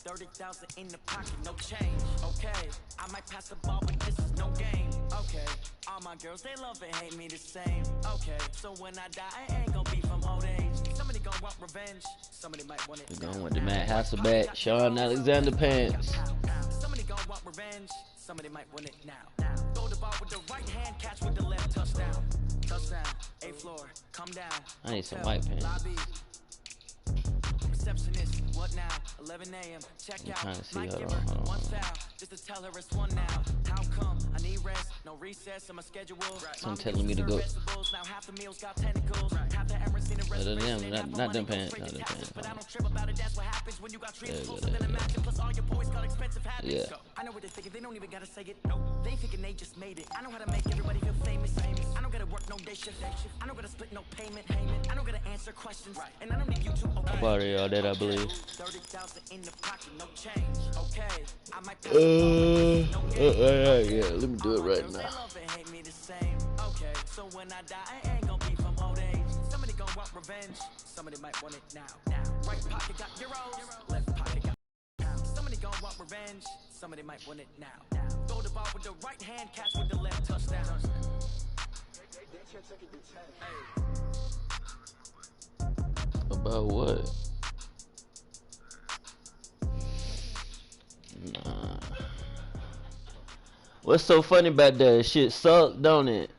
30,000 in the pocket, no change. Okay, I might pass the ball, but this is no game. Okay, all my girls, they love and hate me the same. Okay, so when I die, I ain't gonna be from old age. Somebody gonna want revenge. Somebody might want it. We're going with the Matt Hasselbeck, Sean Alexander Pants. Somebody gonna want revenge. Somebody might want it now. Throw the ball with the right hand, catch with the left, touchdown. Touchdown, A floor, come down. I need some white pants. Receptionist, what now? 11 a.m. Check out. I'm trying to see Might her. give her one foul, just to tell her it's one now. How come? I need rest, no recess in my schedule. Some telling me to go. Now half the meals got tentacles. Half the errands seen a reservation. Not them pants. Not them pants. But I don't trip about it. That's what happens when you got dreams closer than a match. Plus all your boys got expensive habits. Yeah. I know what they're thinking. They don't even gotta say it. No, they thinking they just made it. I know how to make everybody feel famous. I don't gotta work no day shift. I don't gotta split no payment. I don't gotta answer questions. And I don't need you to obey. About it, all that I believe. 30,000 in the pocket, no change. Okay, I might yeah, let me do it right now. Okay, so when I die, I ain't gonna be from old age. Somebody gonna want revenge. Somebody might want it now. Right pocket got euros, left pocket got pounds. Somebody gonna want revenge. Somebody might want it now. Throw the ball with the right hand, catch with the left, touchdown. About what? Nah. What's so funny about that? Shit suck, don't it?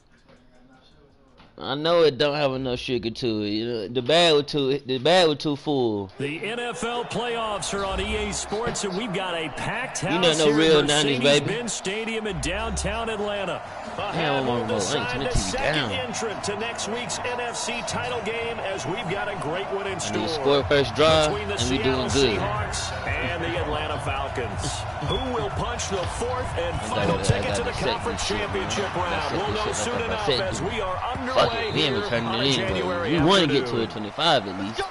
I know it don't have enough sugar to it. You know, the bag was too full. The NFL playoffs are on EA Sports, and we've got a packed house You know, no here real at 90s, baby. Mercedes-Benz Stadium in downtown Atlanta. Damn, We'll decide turn the the TV second down. entrant to next week's NFC title game, as we've got a great one in I store. need to score first drive, Between the and we Seattle doing good. Seahawks and the Atlanta Falcons. Who will punch the fourth and I final got ticket to the the second conference shit, man. championship round? That's We'll second know shit, soon like I enough said. as we are Fuck underway it, we ain't here returning on it a anyway. January We want to get afternoon. to a 25 at least.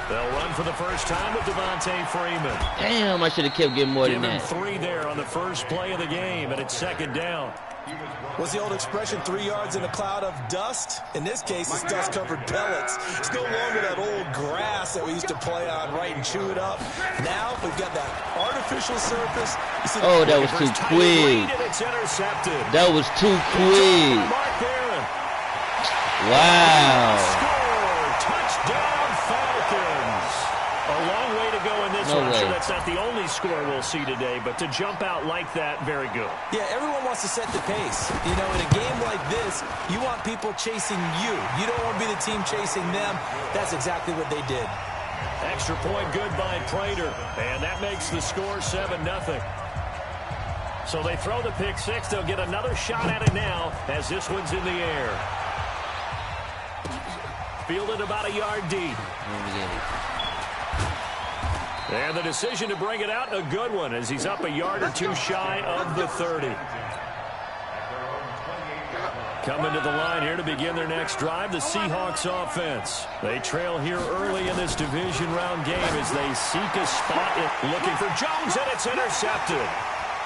They'll run for the first time with Devontae Freeman. Damn, I should have kept getting more Give than him that. 3 there on the first play of the game, and it's second down. What's the old expression, 3 yards in a cloud of dust? In this case, it's dust-covered pellets. It's no longer that old grass that we used to play on, right, and chew it up. Now we've got that artificial surface. Oh, that was too quick. It's intercepted. That was too quick. Mark Barron. Wow. Score. Touchdown Falcons. A long way to go in this No one. way. Sure, that's not the only score we'll see today, but to jump out like that, very good. Yeah, everyone wants to set the pace. You know, in a game like this, you want people chasing you. You don't want to be the team chasing them. That's exactly what they did. Extra point good by Prater, and that makes the score 7-0. So they throw the pick six. They'll get another shot at it now as this one's in the air. Fielded about a yard deep. And the decision to bring it out, a good one, as he's up a yard or two shy of the 30. Coming to the line here to begin their next drive, the Seahawks offense. They trail here early in this division round game as they seek a spot. Looking for Jones, and it's intercepted.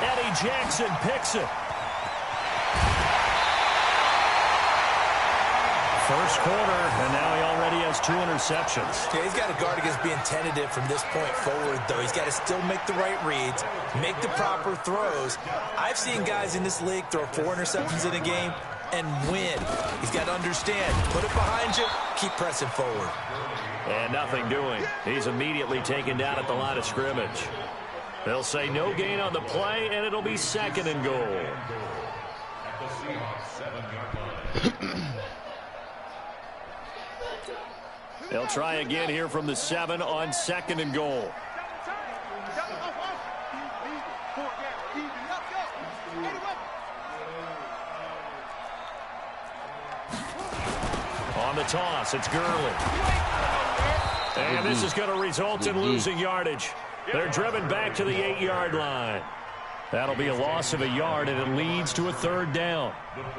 Eddie Jackson picks it. First quarter, and now he already has 2 interceptions. Yeah, he's got to guard against being tentative from this point forward, though. He's got to still make the right reads, make the proper throws. I've seen guys in this league throw 4 interceptions in a game and win. He's got to understand, put it behind you, keep pressing forward. And nothing doing. He's immediately taken down at the line of scrimmage. They'll say no gain on the play, and it'll be second and goal. They'll try again here from the 7 on second and goal. On the toss, it's Gurley. And this is going to result in losing yardage. They're driven back to the 8-yard line. That'll be a loss of a yard, and it leads to a 3rd down.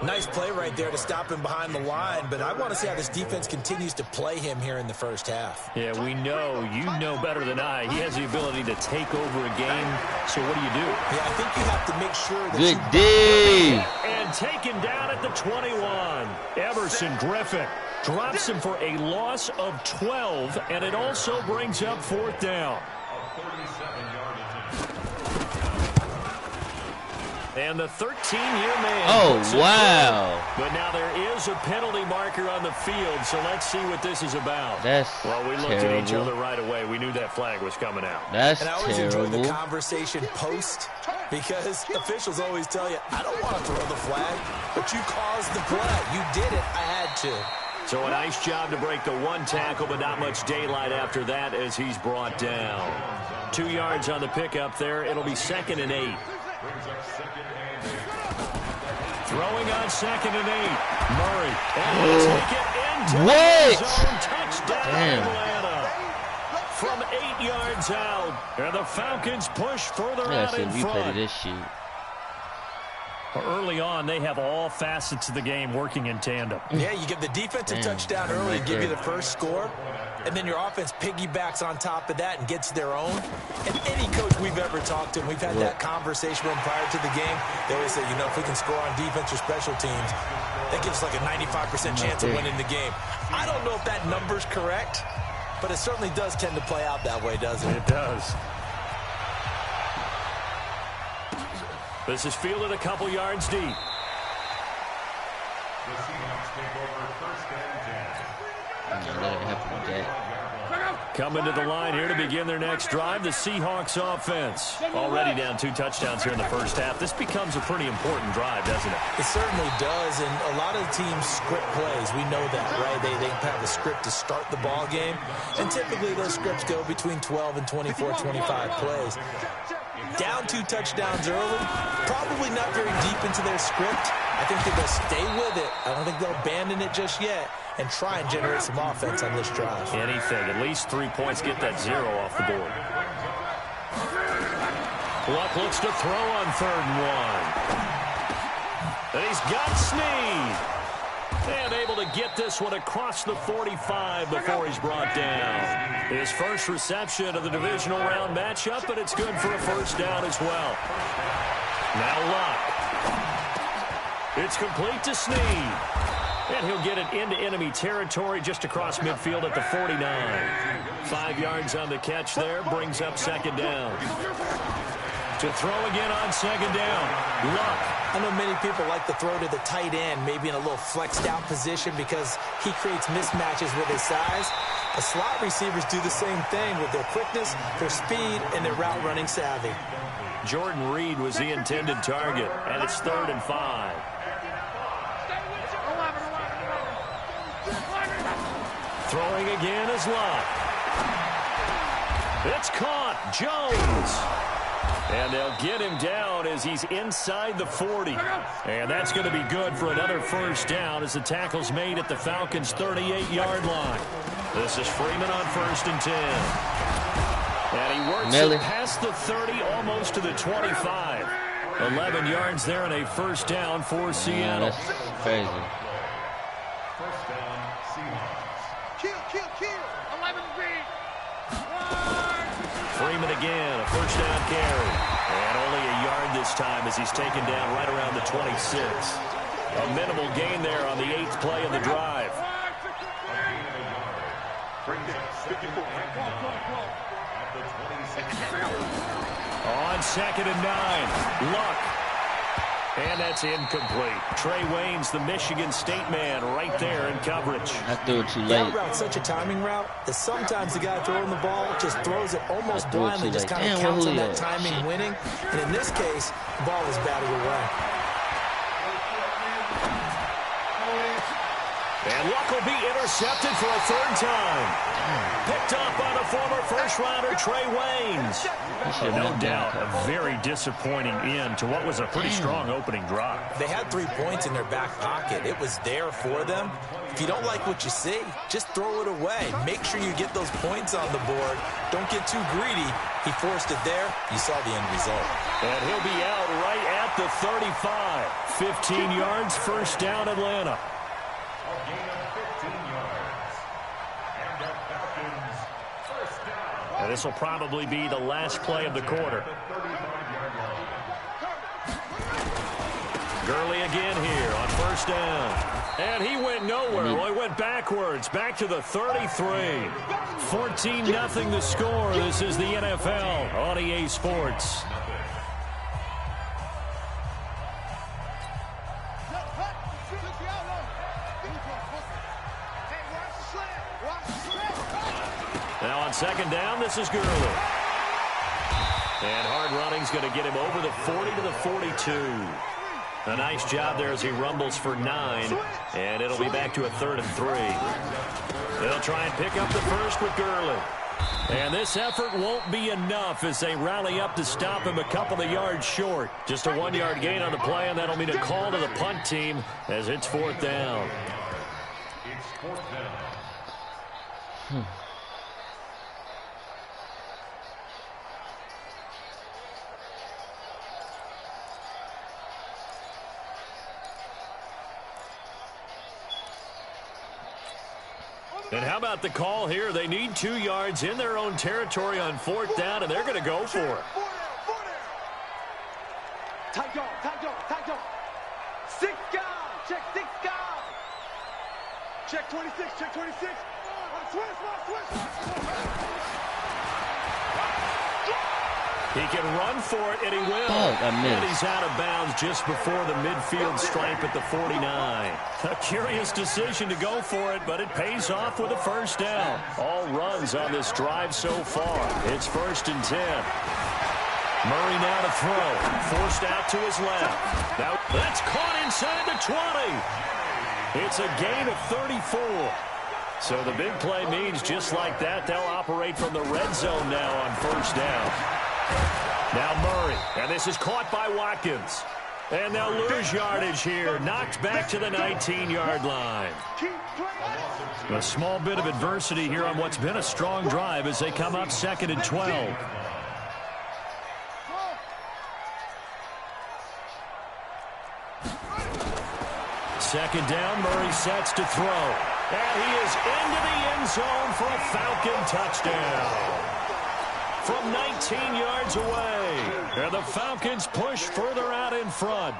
Nice play right there to stop him behind the line, but I want to see how this defense continues to play him here in the first half. Yeah, we know. You know better than I. He has the ability to take over a game, so what do you do? Yeah, I think you have to make sure that Good D. And taken down at the 21. Emerson Griffin drops him for a loss of 12, and it also brings up 4th down. And the 13-year man. Oh, wow. But now there is a penalty marker on the field, so let's see what this is about. That's well, we looked terrible. at each other right away. We knew that flag was coming out. That's and I always terrible. enjoy the conversation post because officials always tell you, I don't want to throw the flag, but you caused the play. You did it. I had to. So a nice job to break the 1 tackle, but not much daylight after that as he's brought down. 2 yards on the pickup there. It'll be 2nd and 8. Throwing on 2nd and 8. Murray. And he'll take it into the zone. Touchdown, Atlanta. From 8 yards out. And the Falcons push further out in front. Replay this shit. Early on, they have all facets of the game working in tandem. Yeah, you give the defensive touchdown early and give you the first score, and then your offense piggybacks on top of that and gets their own. And any coach we've ever talked to, and we've had that conversation with them prior to the game, they always say, you know, if we can score on defense or special teams, that gives like a 95% chance of winning the game. I don't know if that number's correct, but it certainly does tend to play out that way, doesn't it? It does. This is fielded a couple yards deep. The Seahawks take over 1st and 10. Coming to the line here to begin their next drive, the Seahawks offense. Already down 2 touchdowns here in the first half. This becomes a pretty important drive, doesn't it? It certainly does, and a lot of teams script plays. We know that, right? They have a script to start the ball game, and typically those scripts go between 12 and 24, 25 plays. Down 2 touchdowns early, probably not very deep into their script. I think they're going to stay with it. I don't think they'll abandon it just yet and try and generate some offense on this drive. Anything. At least 3 points. Get that 0 off the board. Luck looks to throw on 3rd and 1. And he's got Snead. And able to get this one across the 45 before he's brought down. His first reception of the divisional round matchup, but it's good for a 1st down as well. Now Luck. It's complete to Snead. And he'll get it into enemy territory just across midfield at the 49. 5 yards on the catch there, brings up 2nd down. To throw again on 2nd down. Luck. I know many people like to throw to the tight end, maybe in a little flexed out position because he creates mismatches with his size. The slot receivers do the same thing with their quickness, their speed, and their route running savvy. Jordan Reed was the intended target, and it's 3rd and 5. Throwing again is Luck. It's caught. Jones. And they'll get him down as he's inside the 40. And that's going to be good for another 1st down as the tackle's made at the Falcons' 38-yard line. This is Freeman on 1st and 10. And he works it past the 30, almost to the 25. 11 yards there and a 1st down for Seattle. That's crazy. 1st down, Seahawks. Kill. 11 feet. Freeman again, a 1st down carry. And only a yard this time as he's taken down right around the 26. A minimal gain there on the 8th play of the drive. On 2nd and 9, Luck. And that's incomplete. Trey Waynes, the Michigan State man, right there in coverage. I threw it too late. That route's such a timing route that sometimes the guy throwing the ball just throws it almost blindly, just kind of counts on that timing winning. And in this case, the ball was batted away. And Luck will be intercepted for a 3rd time. Picked up by the former 1st-rounder Trey Waynes. No doubt, a very disappointing end to what was a pretty strong opening drive. They had 3 points in their back pocket. It was there for them. If you don't like what you see, just throw it away. Make sure you get those points on the board. Don't get too greedy. He forced it there. You saw the end result. And he'll be out at the 35. 15 yards, first down, Atlanta. A gain of 15 yards. And the Falcons, first down. And this will probably be the last play of the quarter. The 35-yard line. Gurley again here on first down. And he went nowhere. Well, he went backwards, back to the 33. 14-0 the score. This is the NFL on EA Sports. Now on second down, this is Gurley. And hard running's going to get him over the 40 to the 42. A nice job there as he rumbles for 9, and it'll be back to a 3rd and 3. They'll try and pick up the first with Gurley. And this effort won't be enough as they rally up to stop him a couple of yards short. Just a 1-yard gain on the play, and that'll mean a call to the punt team as it's 4th down. It's 4th down. And how about the call here? They need 2 yards in their own territory on 4th down, and they're going to go for it. Tight dog, tight dog, tight dog. 6 guys, check 6 guys. Check 26, check 26. Switch. He can run for it, and he will. Oh, I missed. And he's out of bounds just before the midfield stripe at the 49. A curious decision to go for it, but it pays off with a first down. All runs on this drive so far. It's 1st and 10. Murray now to throw. Forced out to his left. Now that's caught inside the 20. It's a gain of 34. So the big play means just like that, they'll operate from the red zone now on first down. Now Murray, and this is caught by Watkins. And they'll lose yardage here. Knocked back to the 19-yard line. A small bit of adversity here on what's been a strong drive as they come up 2nd and 12. Second down, Murray sets to throw. And he is into the end zone for a Falcon touchdown. From 19 yards away. And the Falcons push further out in front.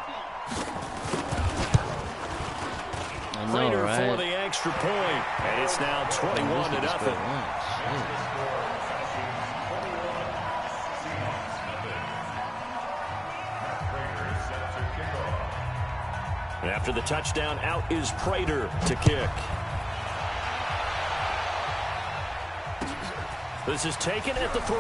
Prater for the extra point. And it's now 21-0. And after the touchdown, out is Prater to kick. This is taken at the 3.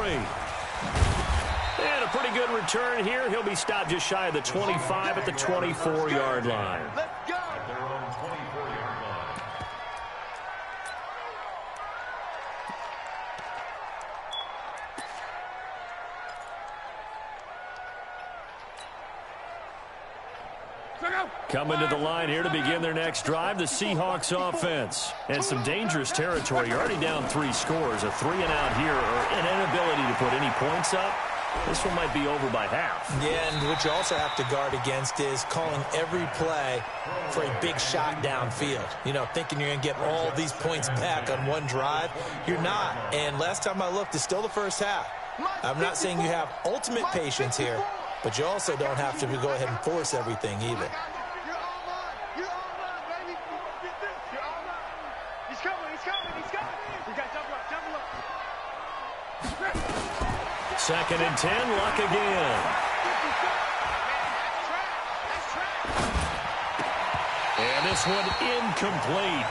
And a pretty good return here. He'll be stopped just shy of the 25 at the 24-yard line. At their own 24-yard line. Coming to the line here to begin their next drive, the Seahawks offense. And some dangerous territory. You're already down 3 scores. A 3-and-out here, or an inability to put any points up. This one might be over by half. Yeah, and what you also have to guard against is calling every play for a big shot downfield. You know, thinking you're going to get all these points back on one drive. You're not. And last time I looked, it's still the first half. I'm not saying you have ultimate patience here, but you also don't have to go ahead and force everything either. Second and 10, Luck again. And this one incomplete.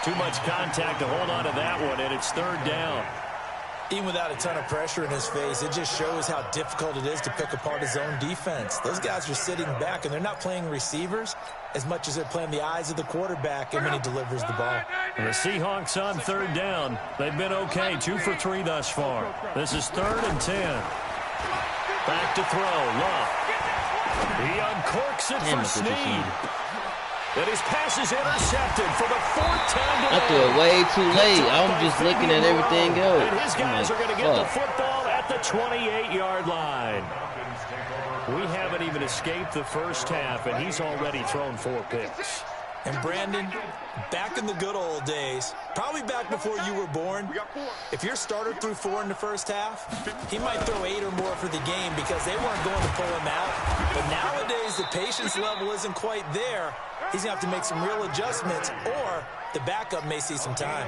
Too much contact to hold on to that one, and it's 3rd down. Even without a ton of pressure in his face, it just shows how difficult it is to pick apart his own defense. Those guys are sitting back, and they're not playing receivers as much as they're playing the eyes of the quarterback when he delivers the ball. And the Seahawks on 3rd down. They've been okay, 2 for 3 thus far. This is 3rd and 10. Back to throw, Luck. He uncorks it for Snead. And his pass is intercepted for the 4th time today. I threw it way too late. I'm just looking at everything go. And his guys are going to get the football at the 28-yard line. Falcons take over We haven't even escaped the first half, and he's already thrown 4 picks. And Brandon, back in the good old days, probably back before you were born, if your starter threw 4 in the first half, he might throw 8 or more for the game because they weren't going to pull him out. But nowadays, the patience level isn't quite there. He's going to have to make some real adjustments, or the backup may see some time.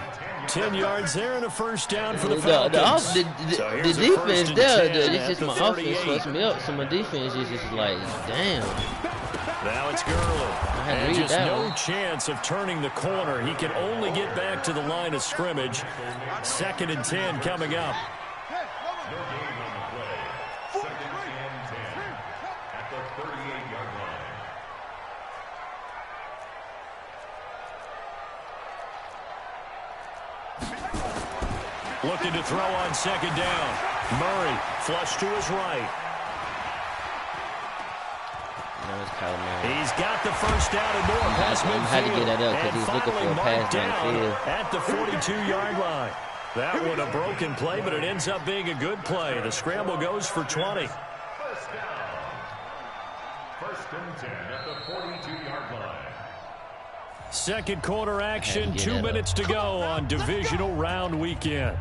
10 yards there and a first down for the Falcons. The defense there, it's just my offense fucks me up. So my defense is just like, damn. Now it's Gurley. And just no chance of turning the corner. He can only get back to the line of scrimmage. 2nd and 10 coming up. No gain on the play. 2nd and 10 at the 38-yard line. Looking to throw on 2nd down. Murray flush to his right. He's got the first down and more past midfield. Had to get that up because he's looking for a pass downfield. At the 42-yard line. That one a broken play, but it ends up being a good play. The scramble goes for 20. First down. 1st and 10 at the 42-yard line. Second quarter action, 2 minutes to go on divisional round weekend.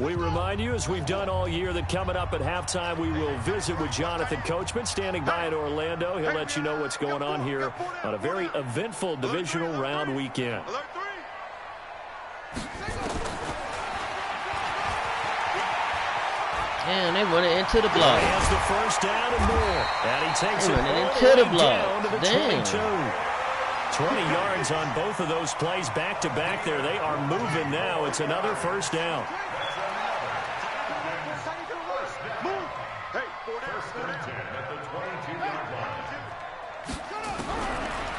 We remind you, as we've done all year, that coming up at halftime, we will visit with Jonathan Coachman, standing by in Orlando. He'll let you know what's going on here on a very eventful divisional round weekend. Damn, they running into the block. He has the first down and more. And he takes it running all into the the way block. down to the Damn. 22. 20 yards on both of those plays back-to-back there. They are moving now. It's another first down.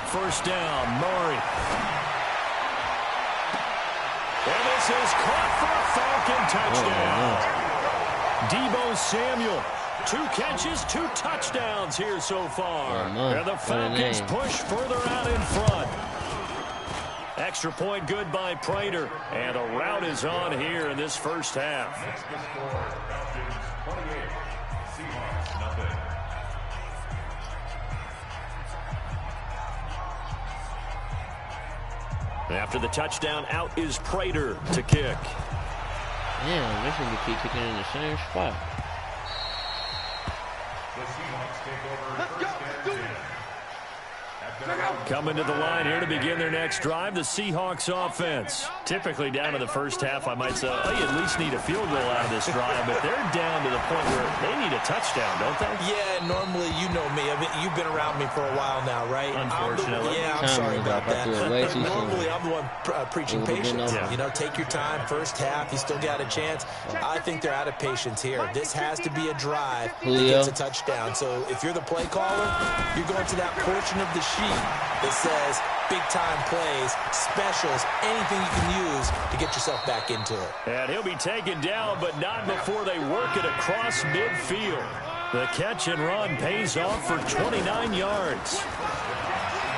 First down, Murray. And this is caught for a Falcon touchdown. Deebo Samuel, 2 catches, 2 touchdowns here so far. And the Falcons push further out in front. Extra point good by Prater. And a rout is on here in this first half. That's the score. Falcons 28, Seahawks nothing. After the touchdown, out is Prater to kick. Damn, this nigga keep kicking in the same spot. The Seahawks take over first and 10. Coming to the line here to begin their next drive, the Seahawks offense. Typically down to the first half, I might say, oh, you at least need a field goal out of this drive, but they're down to the point where they need a touchdown, don't they? Yeah, normally, you know me. I mean, you've been around me for a while now, right? Unfortunately. I'm sorry about that. Normally, I'm the one preaching patience. Yeah. You know, take your time. First half, you still got a chance. I think they're out of patience here. This has to be a drive that gets a touchdown. So if you're the play caller, you're going to that portion of the sheet that says big-time plays, specials, anything you can use to get yourself back into it. And he'll be taken down, but not before they work it across midfield. The catch and run pays off for 29 yards.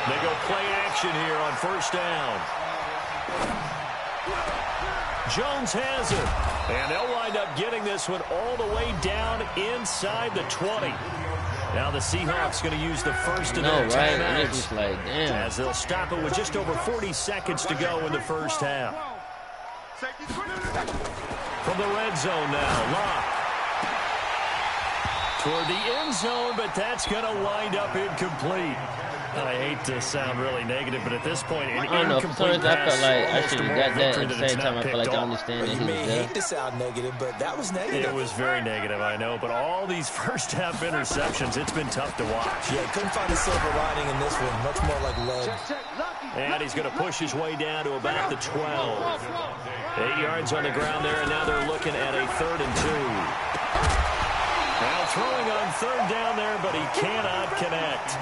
They go play action here on first down. Jones has it. And they'll wind up getting this one all the way down inside the 20. Now the Seahawks going to use the first of their timeouts, like, damn. as they'll stop it with just over 40 seconds to go in the first half. From the red zone now, Locke. Toward the end zone, but that's going to wind up incomplete. I hate to sound really negative, but at this point, an incomplete I pass felt like I almost should a have moral got that. victory At the that it's same time, not I feel like picked I off. understand Well, that you he may was there. hate to sound negative, but that was negative. It was very negative, I know, but all these first half interceptions, it's been tough to watch. Yeah, couldn't find a silver lining in this one. Much more like lead. And he's going to push his way down to about the 12. 8 yards on the ground there, and now they're looking at a 3rd and 2. Now throwing on 3rd down there, but he cannot connect.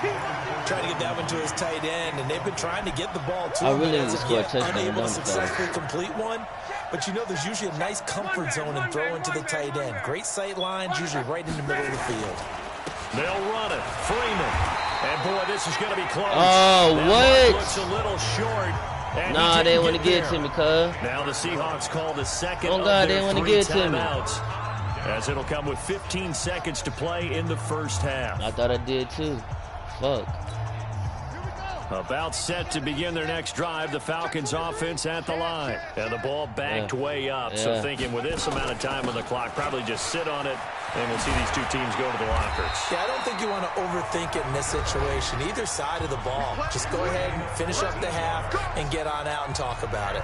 Trying to get that one to his tight end, and they've been trying to get the ball to him. really as need to of score a yet, touchdown, unable to don't you, successfully complete one. But you know, there's usually a nice comfort zone in throwing to the tight end. Great sight lines, usually right in the middle of the field. They'll run it. Freeman. And boy, this is going to be close. Oh, that what? Looks a little short. Nah, they didn't want to get to me, cuz. Now the Seahawks call the second Oh, of God, they their didn't want to 3 get to me. timeouts. as it'll come with 15 seconds to play in the first half. I thought I did too. Fuck. About set to begin their next drive, the Falcons offense at the line. And the ball backed way up. So thinking with this amount of time on the clock, probably just sit on it, and we'll see these two teams go to the lockers. Yeah, I don't think you want to overthink it in this situation. Either side of the ball. Just go ahead and finish up the half and get on out and talk about it.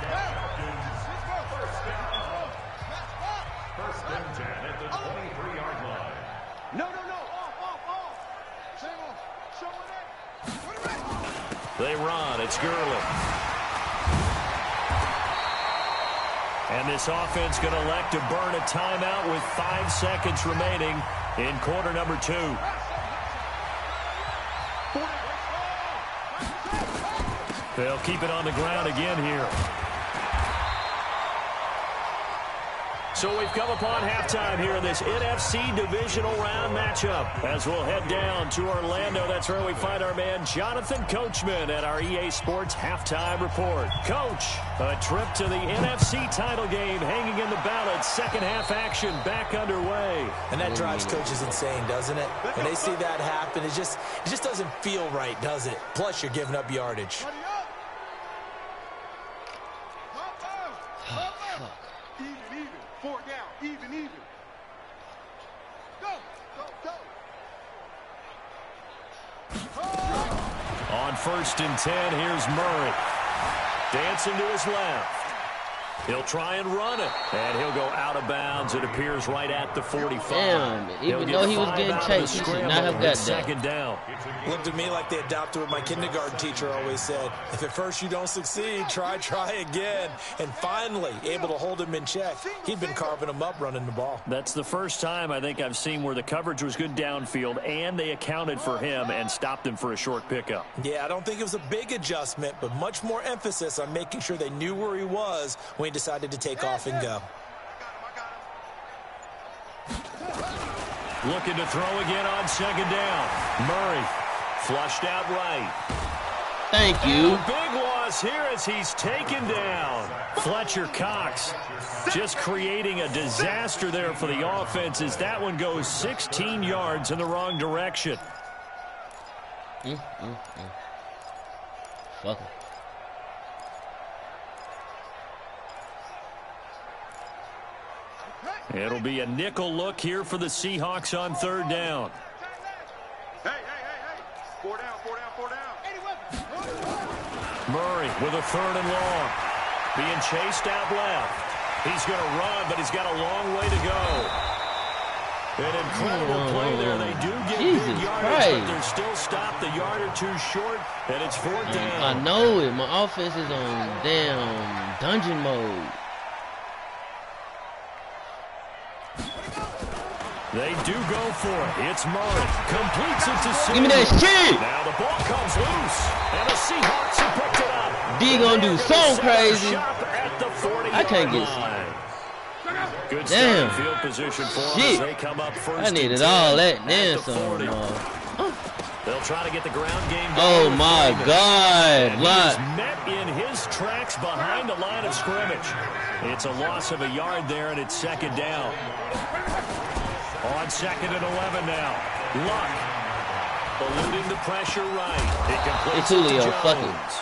First and 10 at the 23-yard line. No. Off. Same off. Show it. They run. It's Gurley. And this offense going to elect to burn a timeout with 5 seconds remaining in quarter number 2. They'll keep it on the ground again here. So we've come upon halftime here in this NFC divisional round matchup. As we'll head down to Orlando, that's where we find our man Jonathan Coachman at our EA Sports Halftime Report. Coach, a trip to the NFC title game hanging in the balance. Second half action back underway. And that drives coaches insane, doesn't it? When they see that happen, it just doesn't feel right, does it? Plus, you're giving up yardage. Even. 4 down. Even. Go. On first and 10, here's Murray. Dancing to his left. He'll try and run it, and he'll go out of bounds. It appears right at the 45. Damn, even though he was getting chased, he should not have got that. Second down. Looked at me like they adopted what my kindergarten teacher always said. If at first you don't succeed, try again. And finally, able to hold him in check. He'd been carving him up running the ball. That's the first time I think I've seen where the coverage was good downfield, and they accounted for him and stopped him for a short pickup. Yeah, I don't think it was a big adjustment, but much more emphasis on making sure they knew where he was when he decided to take off and go. Looking to throw again on second down. Murray flushed out right. Thank you. Big loss here as he's taken down. Fletcher Cox just creating a disaster there for the offense as that one goes 16 yards in the wrong direction. Fuck it. It'll be a nickel look here for the Seahawks on third down. Hey. 4 down. Murray with a third and long. Being chased out left. He's going to run, but he's got a long way to go. An incredible play there. They do get big yardage, but they're still stopped a yard or two short, and it's fourth down. I know it. My offense is on damn dungeon mode. They do go for it. It's Murray. Completes it to Sue. Give me that shit. Now the ball comes loose. And the Seahawks have picked it up. D gonna do so crazy. At the 40 I can't get good damn field position for them shit. as they come up first. I needed all that. Damn, They'll try to get the ground game going. Oh my God. He's met in his tracks behind the line of scrimmage. It's a loss of a yard there, and it's second down. On second and 11 now. Luck eluding the pressure right. It completes it to Jones.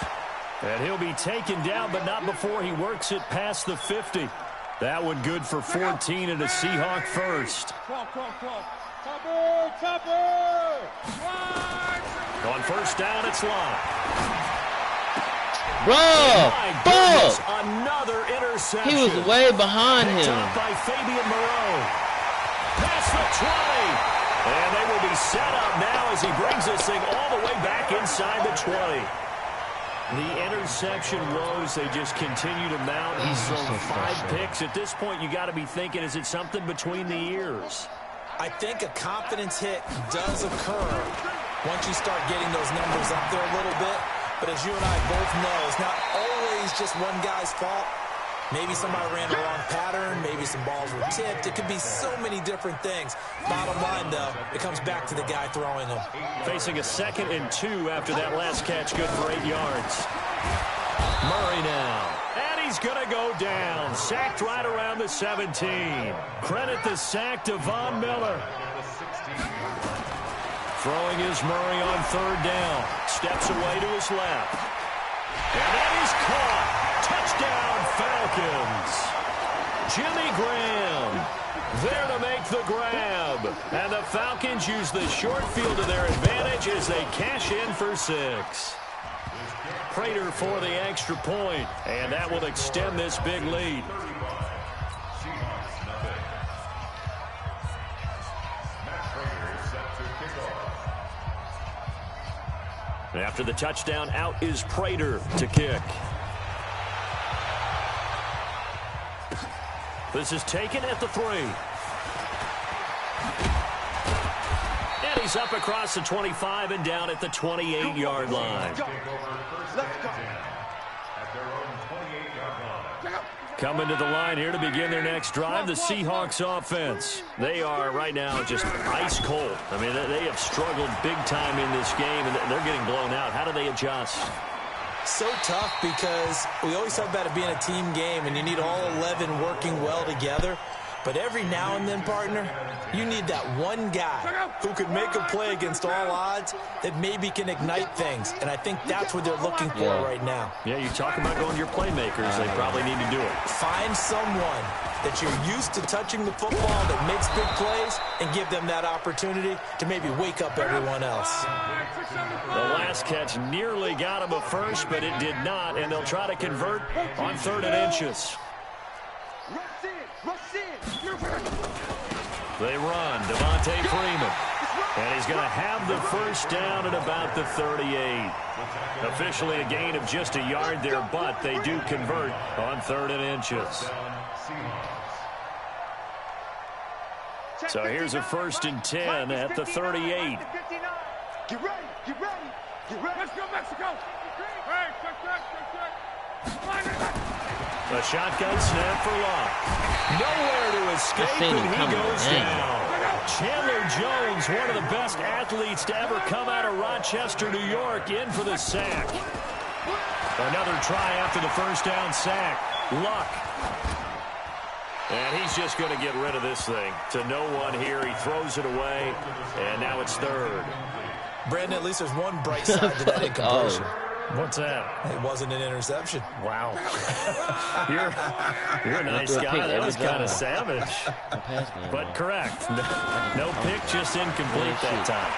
And he'll be taken down, but not before he works it past the 50. That one good for 14 and a Seahawk first. On first down, it's Luck. Bro, another interception. He was way behind him. Top by Fabian Moreau. Past the 20. And they will be set up now as he brings this thing all the way back inside the 20. The interception woes, they just continue to mount. He's thrown 5 picks. At this point, you got to be thinking, is it something between the ears? I think a confidence hit does occur once you start getting those numbers up there a little bit. But as you and I both know, it's not always just one guy's fault. Maybe somebody ran the wrong pattern. Maybe some balls were tipped. It could be so many different things. Bottom line, though, it comes back to the guy throwing them. Facing a 2nd and 2 after that last catch, good for 8 yards. Murray now. And he's going to go down. Sacked right around the 17. Credit the sack to Von Miller. Throwing is Murray on 3rd down. Steps away to his left. And that is caught. Touchdown, Falcons. Jimmy Graham there to make the grab. And the Falcons use the short field to their advantage as they cash in for 6. Prater for the extra point, and that will extend this big lead. After the touchdown, out is Prater to kick. This is taken at the 3. And he's up across the 25 and down at the 28-yard line. Coming to the line here to begin their next drive, the Seahawks offense. They are right now just ice cold. I mean, they have struggled big time in this game, and they're getting blown out. How do they adjust? So tough because we always talk about it being a team game, and you need all 11 working well together. But every now and then, partner, you need that one guy who can make a play against all odds that maybe can ignite things. And I think that's what they're looking for right now. Yeah, you talk about going to your playmakers. They probably need to do it. Find someone that you're used to touching the football that makes big plays and give them that opportunity to maybe wake up everyone else. The last catch nearly got him a first, but it did not. And they'll try to convert on 3rd and inches. They run, Devontae Freeman. And he's going to have the first down at about the 38. Officially a gain of just a yard there, but they do convert on 3rd and inches. So here's a 1st and 10 at the 38. Get ready, get ready, get ready. Let's go, Mexico. Hey, A shotgun snap for Locke. Nowhere to escape, and he goes down. Chandler Jones, one of the best athletes to ever come out of Rochester, New York, in for the sack. Another try after the first down sack. Luck. And he's just going to get rid of this thing. To no one here. He throws it away, and now it's 3rd. Brandon, at least there's one bright side to that incompletion. What's that? It wasn't an interception. Wow. You're a nice guy. That was kind of savage. But correct. No pick, just incomplete that time.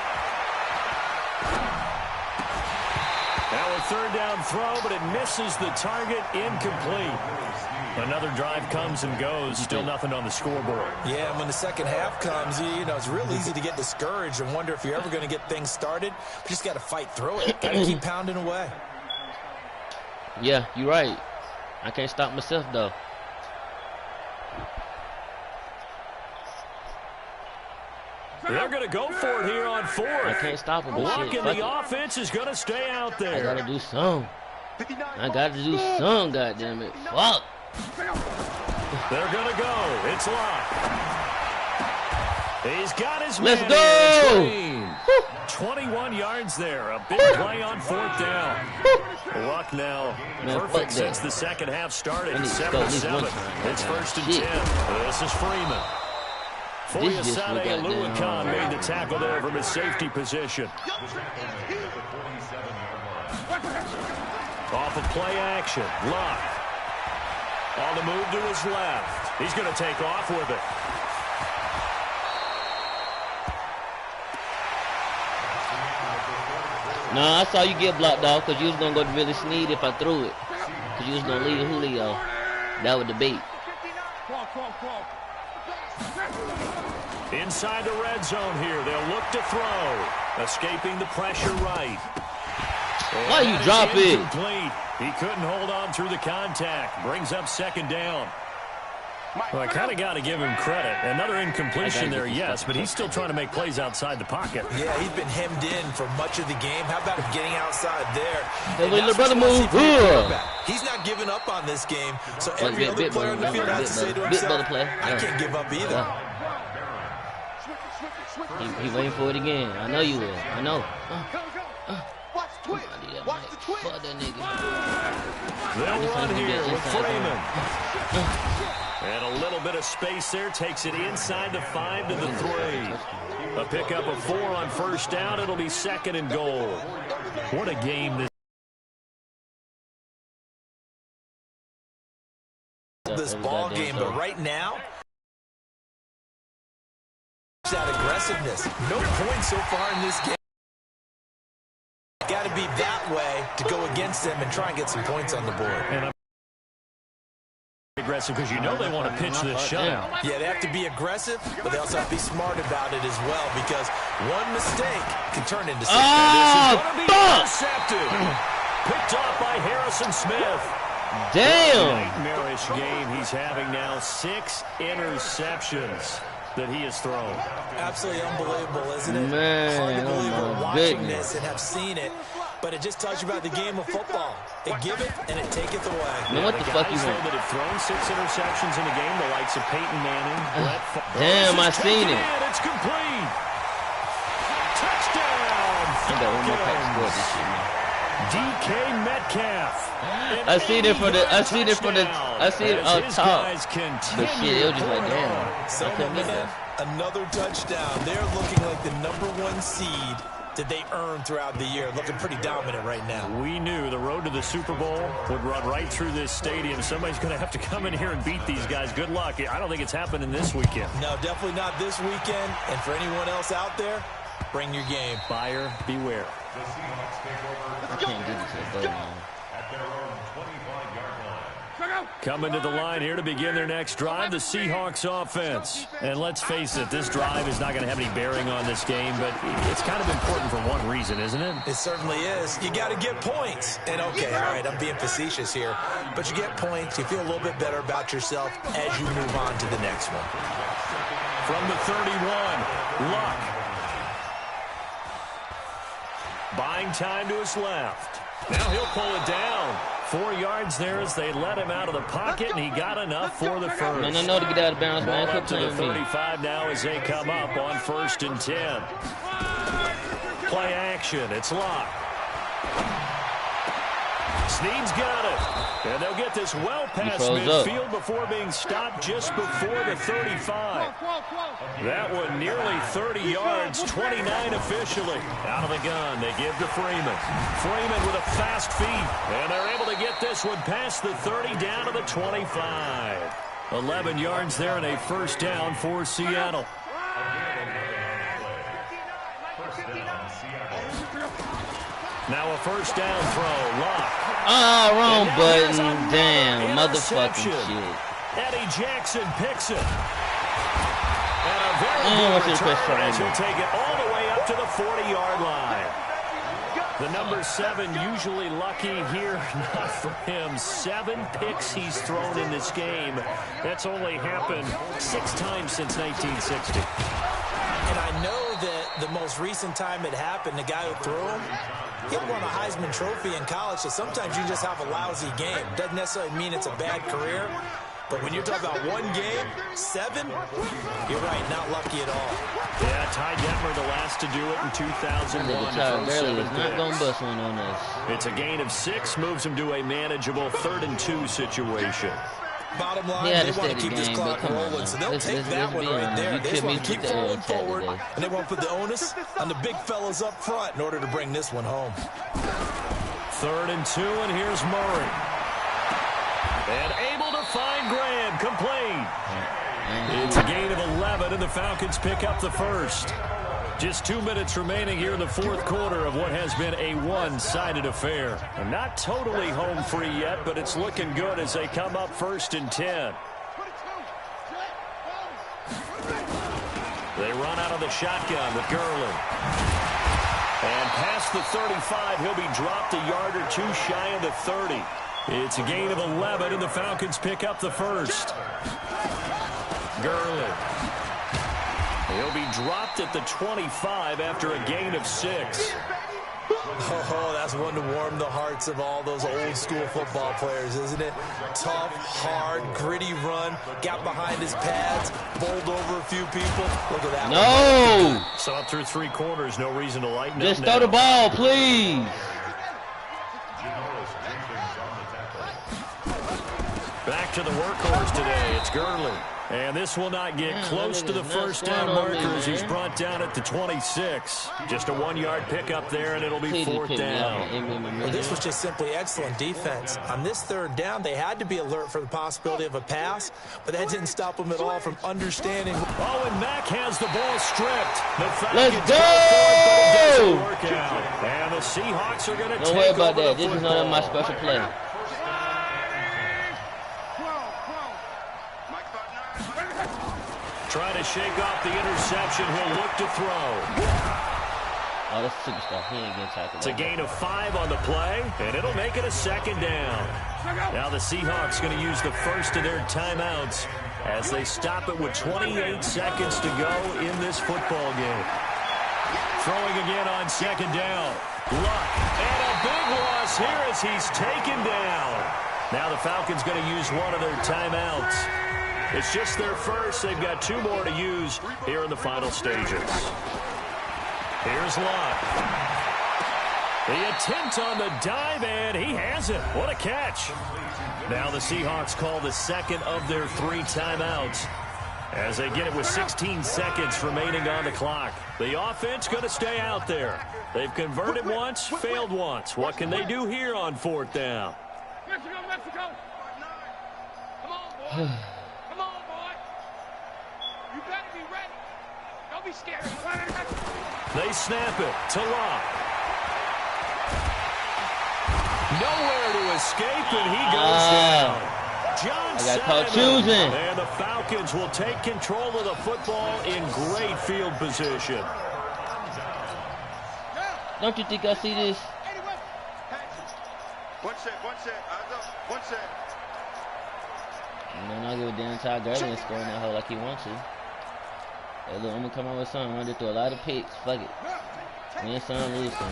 Now a 3rd down throw, but it misses the target. Incomplete. Another drive comes and goes. Still nothing on the scoreboard. Yeah, and when the second half comes, you know, it's real easy to get discouraged and wonder if you're ever going to get things started. You just got to fight through it. Got to keep pounding away. Yeah, you're right. I can't stop myself, though. They're going to go for it here on 4th. I can't stop him. Luck in the offense is going to stay out there. I got to do something. I got to do something, goddammit. Fuck. They're going to go. It's Luck. He's got his Let's man. go. 21 yards there. A big play on 4th down. Luck now perfect since the second half started. 7-7. It's 1st and 10. This is Freeman. Foyesade and Luakan made the tackle there from his safety position. Off of play action. Luck. On the move to his left. He's going to take off with it. No, I saw you get blocked off because you was going to go to Billy Snead if I threw it. Because you was going to leave Julio. That was the bait. Inside the red zone here. They'll look to throw. Escaping the pressure right. Why you drop it? He couldn't hold on through the contact. Brings up 2nd down. Well, I kind of got to give him credit. Another incompletion there, yes, but he's still trying to make plays outside the pocket. Yeah, he's been hemmed in for much of the game. How about him getting outside there? Hey, little brother move. He's not giving up on this game, so every other player on the field has to say to himself, I can't give up either. He waiting for it again. I know you will. I know. Watch twitch. Watch the Fuck that nigga. They'll run here with Freeman. And a little bit of space there. Takes it inside the 5 to the 3. A pickup of 4 on first down. It'll be 2nd and goal. What a game this ball game, but right now, that aggressiveness. No points so far in this game. Got to be that way to go against them and try and get some points on the board. And aggressive because you know they want to pitch this shutout. Yeah, they have to be aggressive, but they also have to be smart about it as well because one mistake can turn into something. This is going to be intercepted. Picked off by Harrison Smith. Damn. Nightmarish game he's having now. 6 interceptions that he has thrown. Absolutely unbelievable, isn't it? Man, hard to believe we're watching goodness. this and have seen it, but it just tells you about the game of football. It give it and it taketh away. Man, what the fuck you guys want? that have thrown 6 interceptions in a game, the likes of Peyton Manning, Brett Favre. Damn, I seen it. It's complete. Touchdown. I got one more pack score this shit, man. DK Metcalf. I seen it for the. I seen it for the. I seen it on top. But shit, it was just like damn. So, I couldn't miss man, that. another touchdown. They're looking like the #1 seed that they earned throughout the year. Looking pretty dominant right now. We knew the road to the Super Bowl would run right through this stadium. Somebody's going to have to come in here and beat these guys. Good luck. I don't think it's happening this weekend. No, definitely not this weekend. And for anyone else out there, bring your game. Buyer beware. The Seahawks take over I can't do this shit, though, man. at their own 25-yard line. Coming to the line here to begin their next drive, the Seahawks offense. And let's face it, this drive is not going to have any bearing on this game, but it's kind of important for one reason, isn't it? It certainly is. You got to get points. And okay, all right, I'm being facetious here. But you get points. You feel a little bit better about yourself as you move on to the next one. From the 31, Luck. Buying time to his left. Now he'll pull it down. 4 yards there as they let him out of the pocket, and he got enough for the first. Man, I know to get out of bounds, man. Ball Quit up to the playing with me. 35 now as they come up on 1st and 10. Play action. It's Locke. Snead's got it. And they'll get this well past midfield before being stopped just before the 35. That one nearly 30 yards, 29 officially. Out of the gun, they give to Freeman. Freeman with a fast feet. And they're able to get this one past the 30 down to the 25. 11 yards there and a first down for Seattle. Now a first down throw. Lock. Oh, wrong button. Damn, motherfucking shit. Eddie Jackson picks it. And a very good return as he'll take it all the way up to the 40-yard line. The number 7 usually lucky here, not for him. 7 picks he's thrown in this game. That's only happened 6 times since 1960. And I know that the most recent time it happened, the guy who threw him, he won a Heisman Trophy in college, so sometimes you just have a lousy game. Doesn't necessarily mean it's a bad career, but when you're talking about one game, 7, you're right, not lucky at all. Yeah, Ty Detmer, the last to do it in 2001. Nigga barely is not going to bust one on us. It's a gain of 6, moves him to a manageable 3rd and 2 situation. Bottom line, they want to keep this clock rolling, so they'll take that one right there. They just want to keep rolling forward, and they want to put the onus on the big fellas up front in order to bring this one home. 3rd and 2, and here's Murray. And able to find Graham, complete. It's a gain of 11, and the Falcons pick up the first. Just 2 minutes remaining here in the 4th quarter of what has been a one-sided affair. And not totally home free yet, but it's looking good as they come up 1st and 10. They run out of the shotgun with Gurley. And past the 35, he'll be dropped a yard or 2 shy of the 30. It's a gain of 11, and the Falcons pick up the first. Gurley. He'll be dropped at the 25 after a gain of 6. Oh, that's one to warm the hearts of all those old-school football players, isn't it? Tough, hard, gritty run, got behind his pads, bowled over a few people. Look at that. No! So up through 3 quarters, no reason to lighten up. Just throw the ball, please. to the workhorse today. It's Gurley. And this will not get close to the first down marker as he's brought down at the 26. Just a 1-yard pickup there, and it'll be 4th down. Well, this was just simply excellent defense. On this 3rd down, they had to be alert for the possibility of a pass, but that didn't stop them at all from understanding. Oh, and Mack has the ball stripped. The Let's Falcons go! go for it, but it doesn't work out. And the Seahawks are going to Don't worry take about over that. the This is not my football. special play. Trying to shake off the interception. He'll look to throw. Oh, that's a superstar. He ain't getting tackled. It's a gain of 5 on the play, and it'll make it a 2nd down. Now the Seahawks going to use the first of their timeouts as they stop it with 28 seconds to go in this football game. Throwing again on 2nd down. Luck, and a big loss here as he's taken down. Now the Falcons going to use one of their timeouts. It's just their first. They've got 2 more to use here in the final stages. Here's Luck. The attempt on the dive, and he has it. What a catch. Now the Seahawks call the 2nd of their 3 timeouts as they get it with 16 seconds remaining on the clock. The offense going to stay out there. They've converted once, failed once. What can they do here on 4th down? Mexico. Come on, boy. Come on, boy. You better be ready. Don't be scared. They snap it to Luck. Nowhere to escape, and he goes down. John I got caught Simon. choosing. And the Falcons will take control of the football in great field position. Don't you think I see this? One set. One set. You know, not give a damn Ty Gurley and scoring that hole like he wants to. Hey, look, I'm gonna come out with something. I'm gonna throw a lot of picks. Fuck it. Win some, lose some.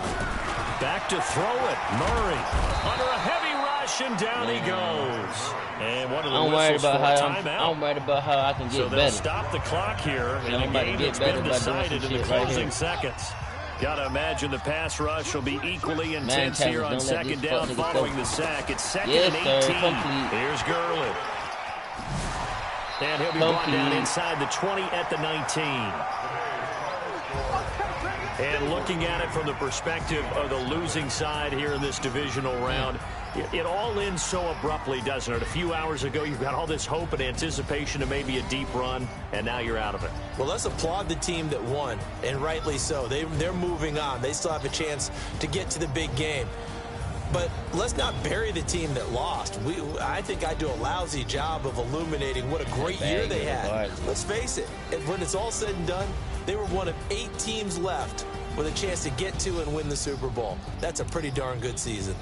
Back to throw it. Murray under a heavy rush, and down he goes. And one of the whistles for a timeout. I'm worried about how I can get So they'll better. stop the clock here in I'm a about to game get that's better been by doing some decided in the shit right closing here. seconds. Got to imagine the pass rush will be equally intense Man, here on don't let 2nd these down fuck niggas following go. the sack. It's 2nd Yes, and sir. 18. Complete. Here's Gurley. And he'll be brought down inside the 20 at the 19. And looking at it from the perspective of the losing side here in this divisional round, it all ends so abruptly, doesn't it? A few hours ago, you've got all this hope and anticipation of maybe a deep run, and now you're out of it. Well, let's applaud the team that won, and rightly so. They're moving on. They still have a chance to get to the big game. But let's not bury the team that lost. I think I do a lousy job of illuminating what a great year they had. Let's face it, when it's all said and done, they were one of 8 teams left with a chance to get to and win the Super Bowl. That's a pretty darn good season.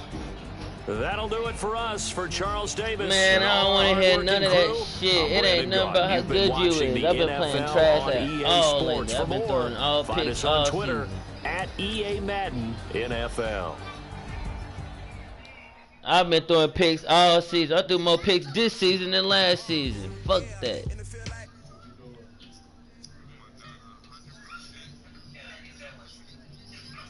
That'll do it for us. For Charles Davis. Man, I don't want to hear none of that shit. It ain't nothing about how good you is. I've been playing trash at all lately. I've been throwing all Find picks us on all Twitter season. at EA Madden NFL. I've been throwing picks all season. I threw more picks this season than last season. Fuck that.